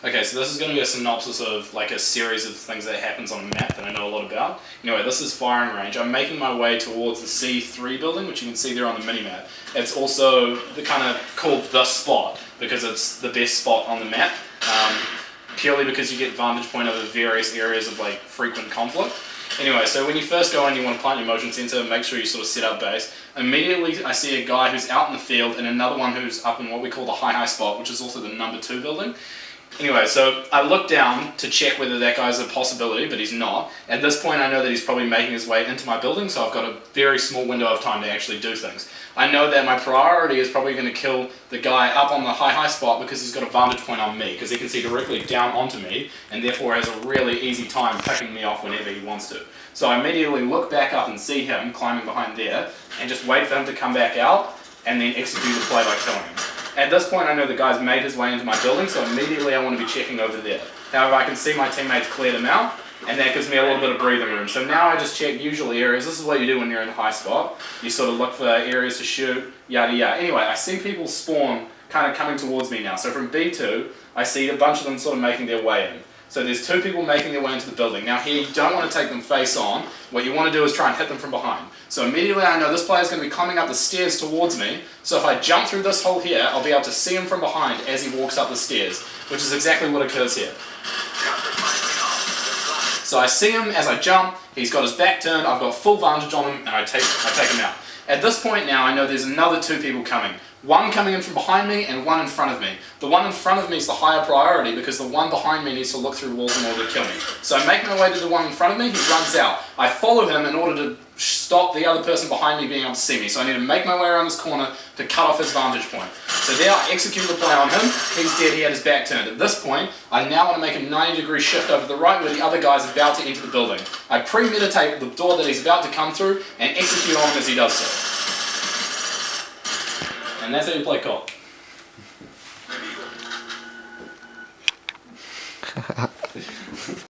Okay, so this is going to be a synopsis of like a series of things that happens on a map that I know a lot about. Anyway, this is firing range. I'm making my way towards the C3 building, which you can see there on the mini-map. It's also the kind of called the spot because it's the best spot on the map, purely because you get vantage point over various areas of like frequent conflict. Anyway, so when you first go in, you want to plant your motion sensor, make sure you sort of set up base. Immediately I see a guy who's out in the field and another one who's up in what we call the high spot, which is also the number 2 building. Anyway, so I look down to check whether that guy's a possibility, but he's not. At this point I know that he's probably making his way into my building, so I've got a very small window of time to actually do things. I know that my priority is probably going to kill the guy up on the high spot because he's got a vantage point on me, because he can see directly down onto me, and therefore has a really easy time picking me off whenever he wants to. So I immediately look back up and see him climbing behind there, and just wait for him to come back out, and then execute the play by killing him. At this point I know the guy's made his way into my building, so immediately I want to be checking over there. However, I can see my teammates cleared him out, and that gives me a little bit of breathing room. So now I just check usual areas. This is what you do when you're in the high spot. You sort of look for areas to shoot, yada yada. Anyway, I see people spawn kind of coming towards me now. So from B2, I see a bunch of them sort of making their way in. So there's 2 people making their way into the building. Now here you don't want to take them face on. What you want to do is try and hit them from behind. So immediately I know this player is going to be climbing up the stairs towards me. So if I jump through this hole here, I'll be able to see him from behind as he walks up the stairs, which is exactly what occurs here. So I see him as I jump, he's got his back turned, I've got full vantage on him, and I take him out. At this point now, I know there's another 2 people coming. One coming in from behind me and one in front of me. The one in front of me is the higher priority because the one behind me needs to look through walls in order to kill me. So I make my way to the one in front of me, he runs out. I follow him in order to stop the other person behind me being able to see me. So I need to make my way around this corner to cut off his vantage point. So there I execute the play on him, he's dead, he had his back turned. At this point, I now want to make a 90-degree shift over the right where the other guy's about to enter the building. I premeditate the door that he's about to come through and execute on him as he does so. And that's how you play COD.